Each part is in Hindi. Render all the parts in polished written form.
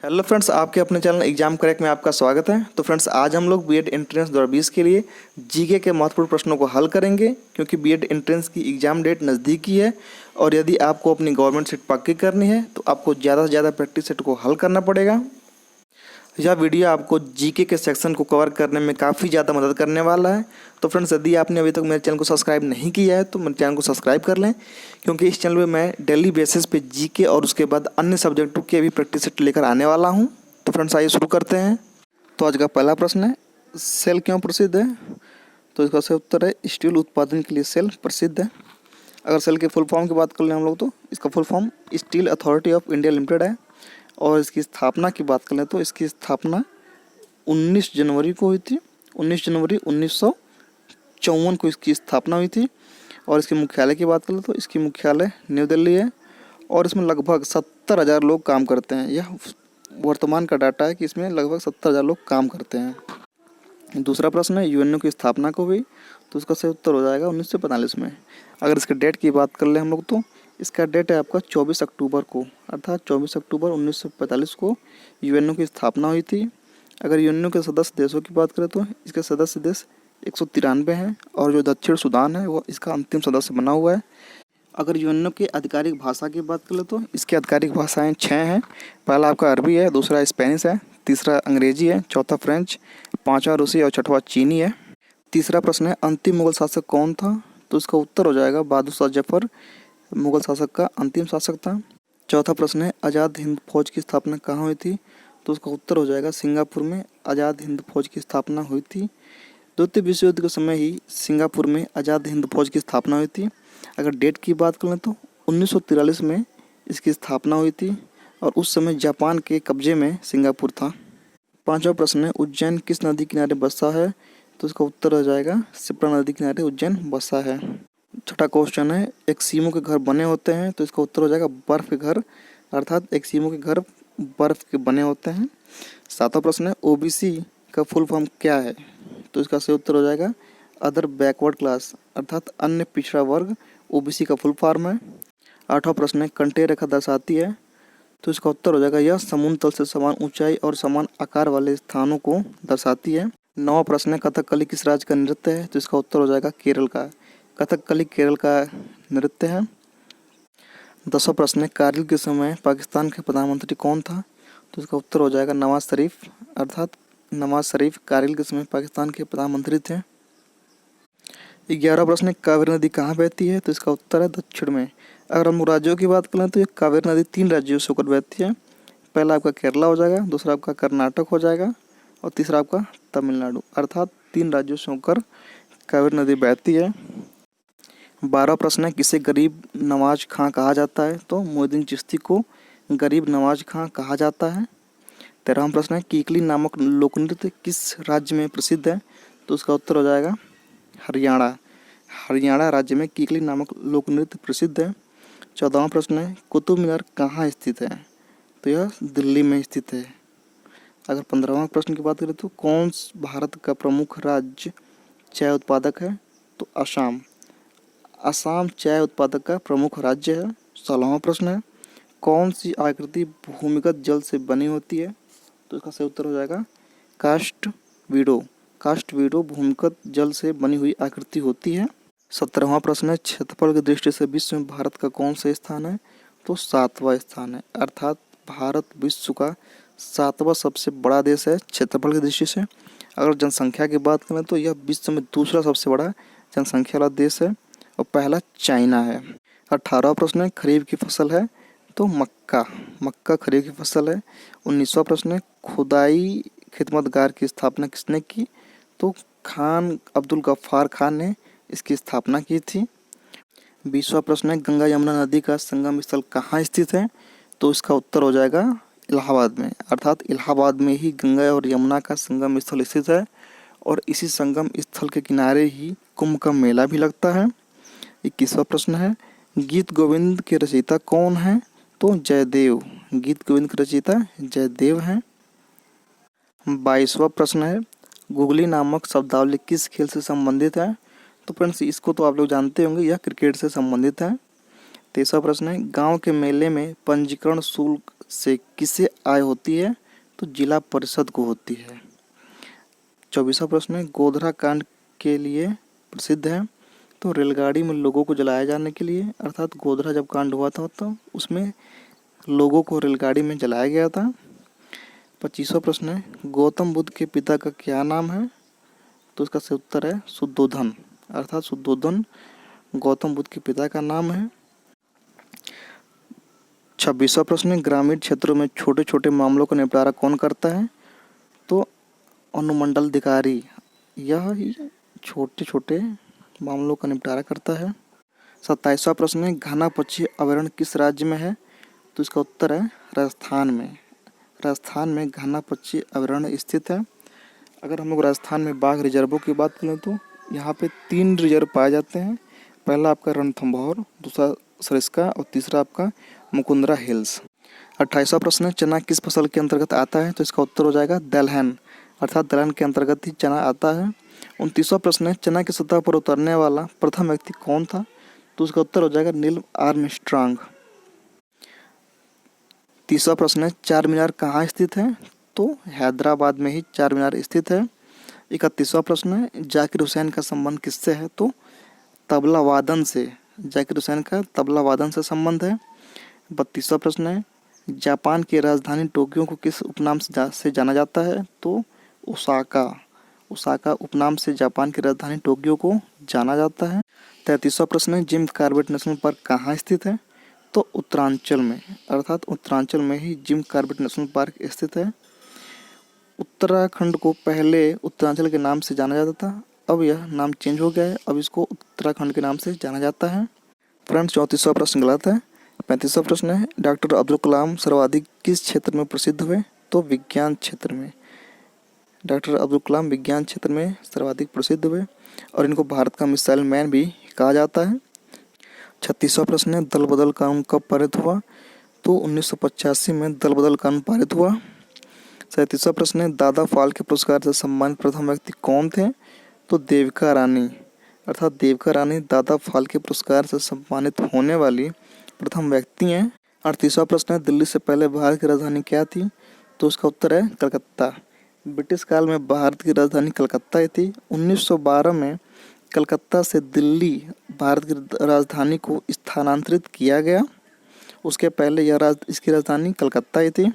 हेलो फ्रेंड्स, आपके अपने चैनल एग्जाम क्रैक में आपका स्वागत है। तो फ्रेंड्स, आज हम लोग बीएड एंट्रेंस 2020 के लिए जीके के महत्वपूर्ण प्रश्नों को हल करेंगे, क्योंकि बीएड एंट्रेंस की एग्जाम डेट नज़दीकी है और यदि आपको अपनी गवर्नमेंट सीट पक्की करनी है तो आपको ज़्यादा से ज़्यादा प्रैक्टिस सेट को हल करना पड़ेगा। यह वीडियो आपको जीके के सेक्शन को कवर करने में काफ़ी ज़्यादा मदद करने वाला है। तो फ्रेंड्स, यदि आपने अभी तक मेरे चैनल को सब्सक्राइब नहीं किया है तो मेरे चैनल को सब्सक्राइब कर लें, क्योंकि इस चैनल में मैं डेली बेसिस पे जीके और उसके बाद अन्य सब्जेक्टों के भी प्रैक्टिस सेट लेकर आने वाला हूं। तो फ्रेंड्स, आइए शुरू करते हैं। तो आज का पहला प्रश्न है, सेल क्यों प्रसिद्ध है? तो इसका सही उत्तर है, स्टील उत्पादन के लिए सेल प्रसिद्ध है। अगर सेल के फुल फॉर्म की बात कर लें हम लोग तो इसका full form steel authority of India limited है। और इसकी स्थापना की बात करें तो इसकी स्थापना 19 जनवरी को हुई थी। 19 जनवरी 1954 को इसकी स्थापना हुई थी। और इसके मुख्यालय की बात करें तो इसकी मुख्यालय न्यू दिल्ली है और इसमें लगभग 70,000 लोग काम करते हैं। यह वर्तमान का डाटा है कि इसमें लगभग 70,000 लोग काम करते हैं। दूसरा प्रश्न है, यूएनओ की स्थापना को हुई? तो इसका सही उत्तर हो जाएगा 1945 में। अगर इसके डेट की बात कर ले हम लोग तो इसका डेट है आपका 24 अक्टूबर को, अर्थात 24 अक्टूबर 1945 को यूएनओ की स्थापना हुई थी। अगर यूएनओ के सदस्य देशों की बात करें तो इसके सदस्य देश 193 हैं और जो दक्षिण सूडान है वो इसका अंतिम सदस्य बना हुआ है। अगर यूएनओ की आधिकारिक भाषा की बात करें तो इसकी आधिकारिक भाषाएं 6 हैं। पहला आपका अरबी है, दूसरा स्पेनिश है, तीसरा अंग्रेजी है, चौथा फ्रेंच, पाँचवा रूसी और छठवां चीनी है। तीसरा प्रश्न है, अंतिम मुगल शासक कौन था? तो इसका उत्तर हो जाएगा बहादुर शाह जफर मुगल शासक का अंतिम शासक था। चौथा प्रश्न है, आज़ाद हिंद फौज की स्थापना कहाँ हुई थी? तो उसका उत्तर हो जाएगा सिंगापुर में आज़ाद हिंद फौज की स्थापना हुई थी। द्वितीय विश्व युद्ध के समय ही सिंगापुर में आज़ाद हिंद फौज की स्थापना हुई थी। अगर डेट की बात करें तो 1943 में इसकी स्थापना हुई थी और उस समय जापान के कब्जे में सिंगापुर था। पांचवा प्रश्न है, उज्जैन किस नदी किनारे बसा है? तो इसका उत्तर हो जाएगा शिप्रा नदी किनारे उज्जैन बसा है। छठा क्वेश्चन है, एक्सीमो के घर बने होते हैं? तो इसका उत्तर हो जाएगा बर्फ के घर, अर्थात एक्सीमो के घर बर्फ के बने होते हैं। सातवां प्रश्न है, ओबीसी का फुल फॉर्म क्या है? तो इसका सही उत्तर हो जाएगा अदर बैकवर्ड क्लास, अर्थात अन्य पिछड़ा वर्ग ओबीसी का फुल फॉर्म है। आठवां प्रश्न है, कंटेय रेखा दर्शाती है? तो इसका उत्तर हो जाएगा यह समुद्र तल से समान ऊंचाई और समान आकार वाले स्थानों को दर्शाती है। नौवां प्रश्न है, कथकली किस राज्य का नृत्य है? तो इसका उत्तर हो जाएगा केरल का। कथकली केरल का नृत्य है। 10वां प्रश्न है, कारगिल के समय पाकिस्तान के प्रधानमंत्री कौन था? तो इसका उत्तर हो जाएगा नवाज शरीफ, अर्थात नवाज शरीफ कारगिल के समय पाकिस्तान के प्रधानमंत्री थे। 11वां प्रश्न है, कावेरी नदी कहाँ बहती है? तो इसका उत्तर है दक्षिण में। अगर हम राज्यों की बात करें तो ये कावेरी नदी 3 राज्यों से होकर बहती है। पहला आपका केरला हो जाएगा, दूसरा आपका कर्नाटक हो जाएगा और तीसरा आपका तमिलनाडु, अर्थात 3 राज्यों से होकर कावेरी नदी बहती है। 12वां प्रश्न है, किसे गरीब नवाज खां कहा जाता है? तो मोइनुद्दीन चिश्ती को गरीब नवाज खां कहा जाता है। 13वां प्रश्न है, कीकली नामक लोक नृत्य किस राज्य में प्रसिद्ध है? तो उसका उत्तर हो जाएगा हरियाणा। हरियाणा राज्य में कीकली नामक लोक नृत्य प्रसिद्ध है। 14वां प्रश्न है, कुतुब मीनार कहाँ स्थित है? तो यह दिल्ली में स्थित है। अगर 15वां प्रश्न की बात करें तो कौन भारत का प्रमुख राज्य चाय उत्पादक है? तो असम। असम चाय उत्पादक का प्रमुख राज्य है। 16वां प्रश्न है, कौन सी आकृति भूमिगत जल से बनी होती है? तो इसका सही उत्तर हो जाएगा कास्ट वीडो। कास्ट वीडो भूमिगत जल से बनी हुई आकृति होती है। 17वां प्रश्न है, क्षेत्रफल की दृष्टि से विश्व में भारत का कौन सा स्थान है? तो 7वां स्थान है, अर्थात भारत विश्व का 7वां सबसे बड़ा देश है क्षेत्रफल की दृष्टि से। अगर जनसंख्या की बात करें तो यह विश्व में दूसरा सबसे बड़ा जनसंख्या वाला देश है और पहला चाइना है। 18वां प्रश्न है, खरीफ की फसल है? तो मक्का। मक्का खरीफ की फसल है। 19वां प्रश्न है, खुदाई खिदमतगार की स्थापना किसने की? तो खान अब्दुल गफ्फार खान ने इसकी स्थापना की थी। 20वां प्रश्न है, गंगा यमुना नदी का संगम स्थल कहाँ स्थित है? तो इसका उत्तर हो जाएगा इलाहाबाद में, अर्थात इलाहाबाद में ही गंगा और यमुना का संगम स्थल स्थित है और इसी संगम स्थल के किनारे ही कुंभ का मेला भी लगता है। 21वां प्रश्न है, गीत गोविंद के रचयिता कौन है? तो जयदेव। गीत गोविंद के रचयिता जयदेव हैं। 22वां प्रश्न है, गुगली नामक शब्दावली किस खेल से संबंधित है? तो फ्रेंड्स, इसको तो आप लोग जानते होंगे, यह क्रिकेट से संबंधित है। 23वां प्रश्न है, गांव के मेले में पंजीकरण शुल्क से किसे आय होती है? तो जिला परिषद को होती है। 24वां प्रश्न है, गोधरा कांड के लिए प्रसिद्ध है? तो रेलगाड़ी में लोगों को जलाए जाने के लिए, अर्थात गोधरा जब कांड हुआ था तो उसमें लोगों को रेलगाड़ी में जलाया गया था। 25वां प्रश्न है, गौतम बुद्ध के पिता का क्या नाम है? तो इसका सही उत्तर है शुद्धोधन, अर्थात शुद्धोधन गौतम बुद्ध के पिता का नाम है। 26वां प्रश्न है, ग्रामीण क्षेत्रों में छोटे छोटे मामलों का निपटारा कौन करता है? तो अनुमंडलाधिकारी यह ही छोटे छोटे मामलों का निपटारा करता है। 27वां प्रश्न है, घना पक्षी अभयारण्य किस राज्य में है? तो इसका उत्तर है राजस्थान में। राजस्थान में घना पक्षी अभयारण्य स्थित है। अगर हम लोग राजस्थान में बाघ रिजर्वों की बात करें तो यहाँ पे 3 रिजर्व पाए जाते हैं। पहला आपका रणथंभौर, दूसरा सरिस्का और तीसरा आपका मुकुंदरा हिल्स। 28वां प्रश्न है, चना किस फसल के अंतर्गत आता है? तो इसका उत्तर हो जाएगा दलहन, अर्थात दलहन के अंतर्गत ही चना आता है। 29वां प्रश्न है, चना की सतह पर उतरने वाला प्रथम व्यक्ति कौन था? तो उसका उत्तर हो जाएगा नील आर्मस्ट्रांग। 30वां प्रश्न है, चार मीनार कहाँ स्थित है? तो हैदराबाद में ही चार मीनार स्थित है। 31वां प्रश्न है, जाकिर हुसैन का संबंध किससे है? तो तबला वादन से। जाकिर हुसैन का तबला वादन से संबंध है। 32वां प्रश्न है, जापान की राजधानी टोक्यो को किस उपनाम से जाना जाता है? तो ओसाका। ओसाका उपनाम से जापान की राजधानी टोक्यो को जाना जाता है। 33वां प्रश्न है, जिम कॉर्बेट नेशनल पार्क कहाँ स्थित है? तो उत्तरांचल में, अर्थात उत्तरांचल में ही जिम कॉर्बेट नेशनल पार्क स्थित है। उत्तराखंड को पहले उत्तरांचल के नाम से जाना जाता था, अब यह नाम चेंज हो गया है, अब इसको उत्तराखंड के नाम से जाना जाता है। फ्रेंड्स 34वां प्रश्न गलत है। 35वां प्रश्न है, डॉक्टर अब्दुल कलाम सर्वाधिक किस क्षेत्र में प्रसिद्ध हुए? तो विज्ञान क्षेत्र में। डॉक्टर अब्दुल कलाम विज्ञान क्षेत्र में सर्वाधिक प्रसिद्ध हुए और इनको भारत का मिसाइल मैन भी कहा जाता है। 36वां प्रश्न है, दल बदल कानून कब पारित हुआ? तो 1985 में दल बदल कानून पारित हुआ। 37वां प्रश्न है, दादा फाल्के पुरस्कार से सम्मानित प्रथम व्यक्ति कौन थे? तो देविका रानी, अर्थात देविका रानी दादा फाल्के पुरस्कार से सम्मानित होने वाली प्रथम व्यक्ति हैं। 38वां प्रश्न है, दिल्ली से पहले भारत की राजधानी क्या थी? तो उसका उत्तर है कलकत्ता। ब्रिटिश काल में भारत की राजधानी कलकत्ता ही थी। 1912 में कलकत्ता से दिल्ली भारत की राजधानी को स्थानांतरित किया गया। उसके पहले इसकी राजधानी कलकत्ता ही थी।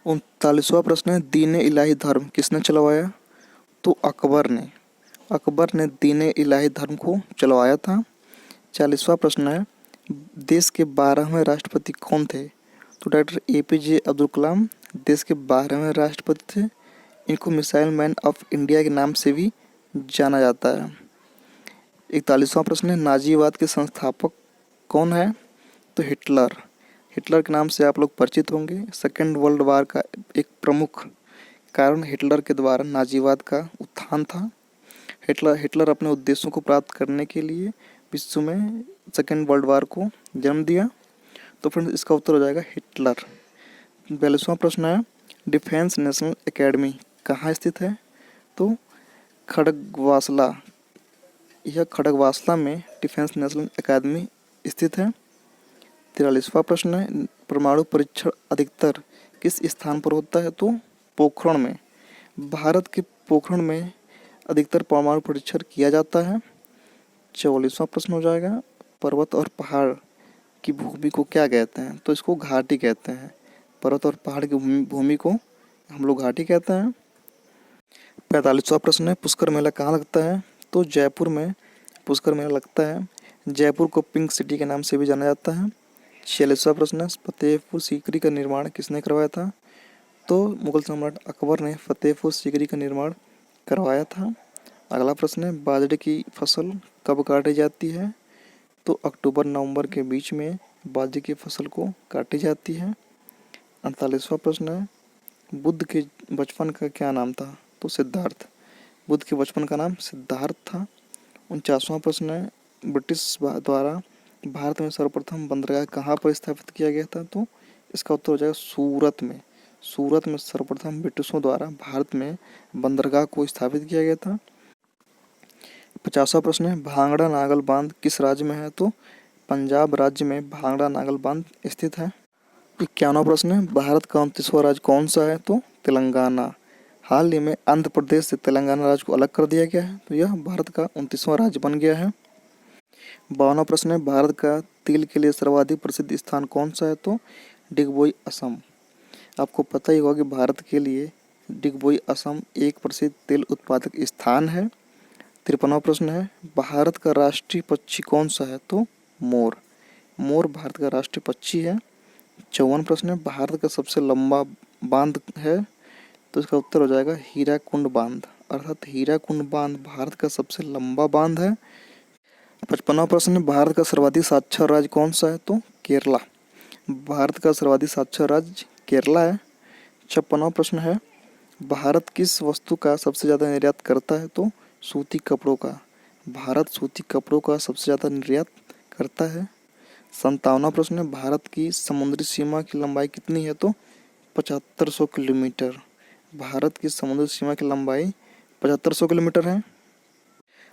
39वां प्रश्न है, दीन इलाही धर्म किसने चलवाया? तो अकबर ने दीन इलाही धर्म को चलवाया था। 40वां प्रश्न है, देश के 12वें राष्ट्रपति कौन थे? तो डॉक्टर APJ अब्दुल कलाम देश के 12वें राष्ट्रपति थे। इनको मिसाइल मैन ऑफ इंडिया के नाम से भी जाना जाता है। 41वां प्रश्न है, नाजीवाद के संस्थापक कौन है? तो हिटलर के नाम से आप लोग परिचित होंगे। सेकेंड वर्ल्ड वार का एक प्रमुख कारण हिटलर के द्वारा नाजीवाद का उत्थान था। हिटलर अपने उद्देश्यों को प्राप्त करने के लिए विश्व में सेकेंड वर्ल्ड वार को जन्म दिया। तो फ्रेंड्स इसका उत्तर हो जाएगा हिटलर। 42वां प्रश्न है, डिफेंस नेशनल एकेडमी कहाँ स्थित है? तो खड़गवासला, यह खड़गवासला में डिफेंस नेशनल एकेडमी स्थित है। 43वां प्रश्न है, परमाणु परीक्षण अधिकतर किस स्थान पर होता है? तो पोखरण में। भारत के पोखरण में अधिकतर परमाणु परीक्षण किया जाता है। 44वां प्रश्न हो जाएगा, पर्वत और पहाड़ की भूमि को क्या कहते हैं? तो इसको घाटी कहते हैं। पर्वत और पहाड़ की भूमि को हम लोग घाटी कहते हैं। 45वां प्रश्न है, पुष्कर मेला कहाँ लगता है? तो जयपुर में पुष्कर मेला लगता है। जयपुर को पिंक सिटी के नाम से भी जाना जाता है। 46वां प्रश्न है, फतेहपुर सीकरी का निर्माण किसने करवाया था? तो मुगल सम्राट अकबर ने फतेहपुर सीकरी का निर्माण करवाया था। अगला प्रश्न है, बाजरे की फसल कब काटी जाती है? तो अक्टूबर नवंबर के बीच में बाजरे की फसल को काटी जाती है। 48वां प्रश्न है, बुद्ध के बचपन का क्या नाम था? तो सिद्धार्थ। बुद्ध के बचपन का नाम सिद्धार्थ था। 49वां प्रश्न है, ब्रिटिश द्वारा भारत में सर्वप्रथम बंदरगाह कहाँ पर स्थापित किया गया था? तो इसका उत्तर हो जाएगा सूरत में। सूरत में सर्वप्रथम ब्रिटिशों द्वारा भारत में बंदरगाह को स्थापित किया गया था। 50वां प्रश्न है, भांगड़ा नागल बांध किस राज्य में है? तो पंजाब राज्य में भांगड़ा नागल बांध स्थित है। 51वां प्रश्न है, भारत का 29वां राज्य कौन सा है? तो तेलंगाना। हाल ही में आंध्र प्रदेश से तेलंगाना राज्य को अलग कर दिया गया है, तो यह भारत का 29वां राज्य बन गया है। 52वां प्रश्न है, भारत का तिल के लिए सर्वाधिक प्रसिद्ध स्थान कौन सा है? तो डिगबोई, असम। आपको पता ही होगा कि भारत के लिए डिगबोई, असम एक प्रसिद्ध तिल उत्पादक स्थान है। 53वां प्रश्न है, भारत का राष्ट्रीय पक्षी कौन सा है? तो मोर। मोर भारत का राष्ट्रीय पक्षी है। 54वां प्रश्न है, भारत का सबसे लंबा बांध है? तो इसका उत्तर हो जाएगा हीराकुंड बांध, अर्थात हीराकुंड बांध भारत का सबसे लंबा बांध है। 55वां प्रश्न है, भारत का सर्वाधिक साक्षर राज्य कौन सा है? तो केरला। भारत का सर्वाधिक साक्षर राज्य केरला है। 56वां प्रश्न है, भारत किस वस्तु का सबसे ज़्यादा निर्यात करता है? तो सूती कपड़ों का। भारत सूती कपड़ों का सबसे ज़्यादा निर्यात करता है। 57वां प्रश्न है, भारत की समुद्री सीमा की लंबाई कितनी है? तो 7500 किलोमीटर। भारत की समुद्री सीमा की लंबाई 7500 किलोमीटर है।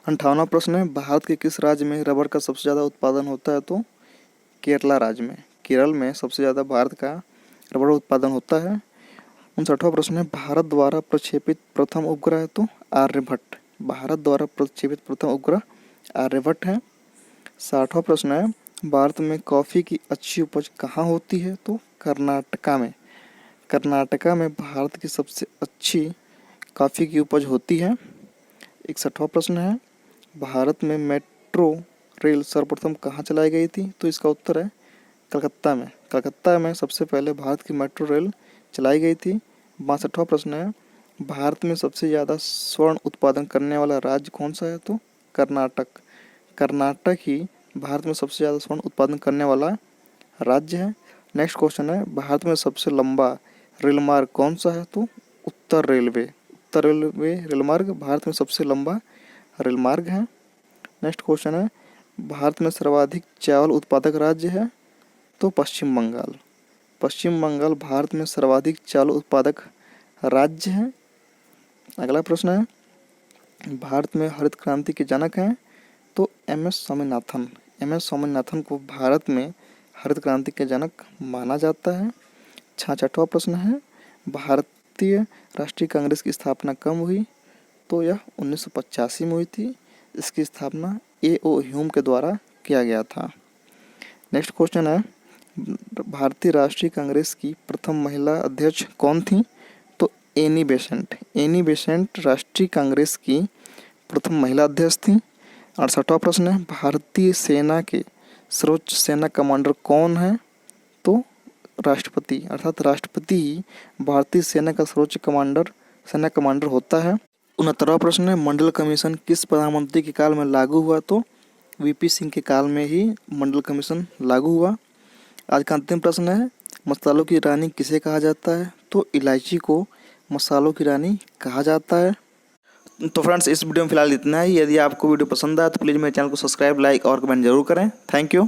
58वां प्रश्न है, भारत के किस राज्य में रबर का सबसे ज़्यादा उत्पादन होता है? तो केरला राज्य में। केरल में सबसे ज़्यादा भारत का रबर उत्पादन होता है। 59वां प्रश्न है, भारत द्वारा प्रक्षेपित प्रथम उपग्रह है? तो आर्यभट्ट। भारत द्वारा प्रक्षेपित प्रथम उपग्रह आर्यभट्ट है। 60वां प्रश्न है, भारत में कॉफ़ी की अच्छी उपज कहाँ होती है? तो कर्नाटका में। कर्नाटका में भारत की सबसे अच्छी कॉफ़ी की उपज होती है। 61वां प्रश्न है, भारत में मेट्रो रेल सर्वप्रथम कहाँ चलाई गई थी? तो इसका उत्तर है कलकत्ता में। कलकत्ता में सबसे पहले भारत की मेट्रो रेल चलाई गई थी। 62वां प्रश्न है, भारत में सबसे ज़्यादा स्वर्ण उत्पादन करने वाला राज्य कौन सा है? तो कर्नाटक। कर्नाटक ही भारत में सबसे ज़्यादा स्वर्ण उत्पादन करने वाला राज्य है। नेक्स्ट क्वेश्चन है, भारत में सबसे लंबा रेल मार्ग कौन सा है? तो उत्तर रेलवे। उत्तर रेलवे रेल मार्ग भारत में सबसे लंबा रेल मार्ग है। नेक्स्ट क्वेश्चन है, भारत में सर्वाधिक चावल उत्पादक राज्य है? तो पश्चिम बंगाल। पश्चिम बंगाल भारत में सर्वाधिक चावल उत्पादक राज्य है। अगला प्रश्न है, भारत में हरित क्रांति के जनक हैं? तो एम.एस. स्वामीनाथन। एम.एस. स्वामीनाथन को भारत में हरित क्रांति के जनक माना जाता है। 66वां प्रश्न है, भारतीय राष्ट्रीय कांग्रेस की स्थापना कब हुई? तो यह 1985 में हुई थी। इसकी स्थापना ए.ओ. ह्यूम के द्वारा किया गया था। नेक्स्ट क्वेश्चन है, भारतीय राष्ट्रीय कांग्रेस की प्रथम महिला अध्यक्ष कौन थी? तो एनी बेसेंट। एनी बेसेंट राष्ट्रीय कांग्रेस की प्रथम महिला अध्यक्ष थी। 68वां प्रश्न है, भारतीय सेना के सर्वोच्च सेना कमांडर कौन है? तो राष्ट्रपति, अर्थात राष्ट्रपति ही भारतीय सेना का सर्वोच्च सेना कमांडर होता है। 69वां प्रश्न है, मंडल कमीशन किस प्रधानमंत्री के काल में लागू हुआ? तो वीपी सिंह के काल में ही मंडल कमीशन लागू हुआ। आज का अंतिम प्रश्न है, मसालों की रानी किसे कहा जाता है? तो इलायची को मसालों की रानी कहा जाता है। तो फ्रेंड्स, इस वीडियो में फिलहाल इतना ही। यदि आपको वीडियो पसंद आया तो प्लीज़ मेरे चैनल को सब्सक्राइब, लाइक और कमेंट जरूर करें। Thank you.